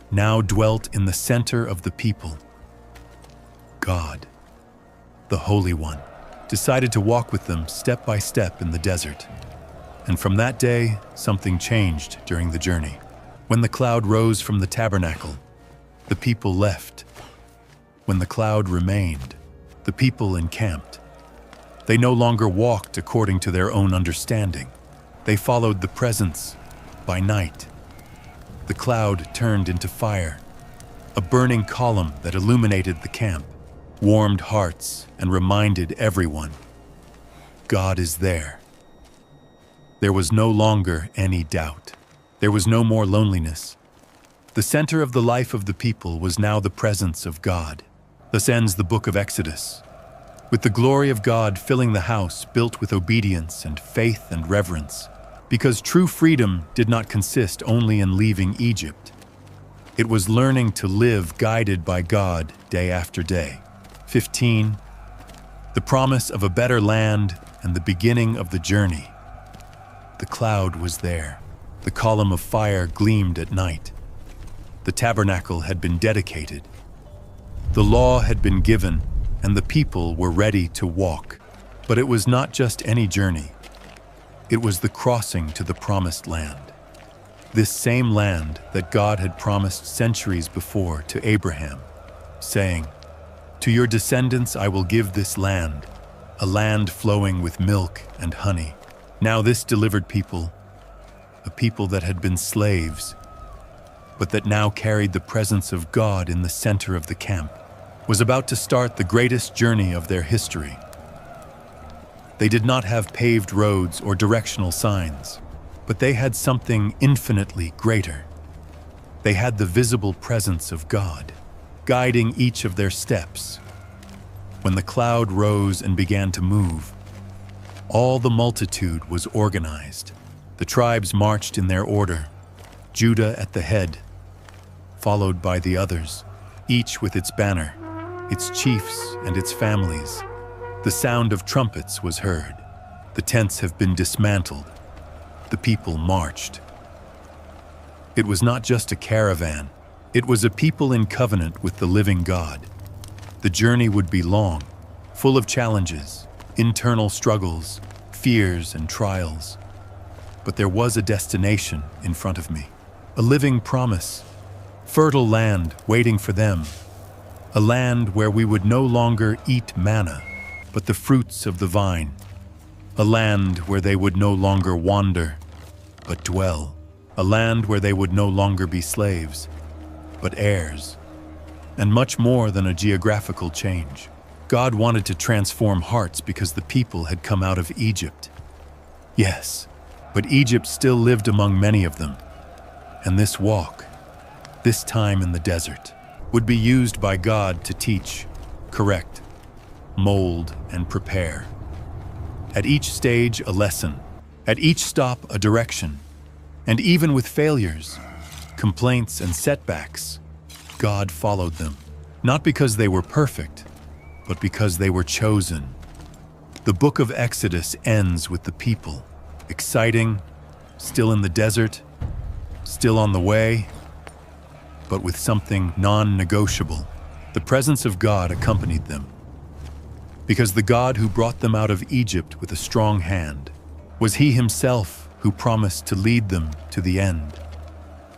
now dwelt in the center of the people. God, the Holy One, decided to walk with them step by step in the desert. And from that day, something changed during the journey. When the cloud rose from the tabernacle, the people left. When the cloud remained, the people encamped. They no longer walked according to their own understanding. They followed the presence by night. The cloud turned into fire, a burning column that illuminated the camp, warmed hearts, and reminded everyone, God is there. There was no longer any doubt. There was no more loneliness. The center of the life of the people was now the presence of God. Thus ends the book of Exodus, with the glory of God filling the house built with obedience and faith and reverence, because true freedom did not consist only in leaving Egypt. It was learning to live guided by God day after day. 15. The promise of a better land and the beginning of the journey. The cloud was there. The column of fire gleamed at night. The tabernacle had been dedicated. The law had been given, and the people were ready to walk. But it was not just any journey. It was the crossing to the promised land. This same land that God had promised centuries before to Abraham, saying, "To your descendants I will give this land, a land flowing with milk and honey." Now this delivered people, a people that had been slaves, but that now carried the presence of God in the center of the camp, was about to start the greatest journey of their history. They did not have paved roads or directional signs, but they had something infinitely greater. They had the visible presence of God, guiding each of their steps. When the cloud rose and began to move, all the multitude was organized. The tribes marched in their order, Judah at the head, followed by the others, each with its banner, its chiefs and its families. The sound of trumpets was heard. The tents have been dismantled. The people marched. It was not just a caravan. It was a people in covenant with the living God. The journey would be long, full of challenges, internal struggles, fears, and trials. But there was a destination in front of me, a living promise, fertile land waiting for them, a land where we would no longer eat manna, but the fruits of the vine, a land where they would no longer wander, but dwell, a land where they would no longer be slaves, but heirs, and much more than a geographical change. God wanted to transform hearts because the people had come out of Egypt. Yes, but Egypt still lived among many of them, and this walk, this time in the desert, would be used by God to teach, correct, mold, and prepare. At each stage, a lesson. At each stop, a direction. And even with failures, complaints, and setbacks, God followed them. Not because they were perfect, but because they were chosen. The book of Exodus ends with the people, exciting, still in the desert, still on the way, but with something non-negotiable. The presence of God accompanied them. Because the God who brought them out of Egypt with a strong hand was He Himself who promised to lead them to the end.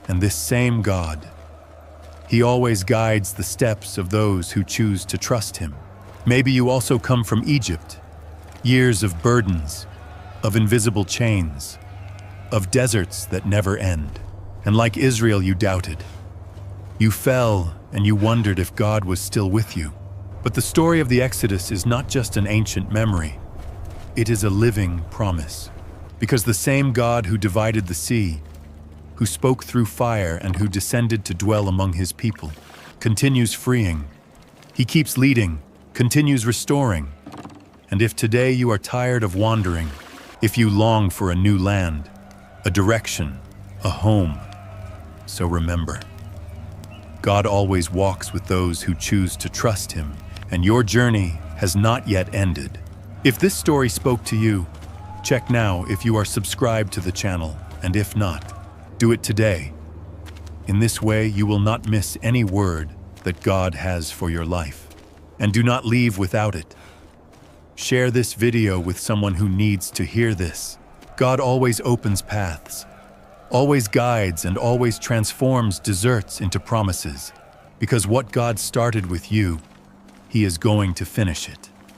And this same God, He always guides the steps of those who choose to trust Him. Maybe you also come from Egypt, years of burdens, of invisible chains, of deserts that never end. And like Israel, you doubted. You fell and you wondered if God was still with you. But the story of the Exodus is not just an ancient memory. It is a living promise. Because the same God who divided the sea, who spoke through fire and who descended to dwell among His people, continues freeing. He keeps leading, continues restoring. And if today you are tired of wandering, if you long for a new land, a direction, a home, so remember, God always walks with those who choose to trust Him, and your journey has not yet ended. If this story spoke to you, check now if you are subscribed to the channel, and if not, do it today. In this way, you will not miss any word that God has for your life. And do not leave without it. Share this video with someone who needs to hear this. God always opens paths, always guides, and always transforms deserts into promises. Because what God started with you, He is going to finish it.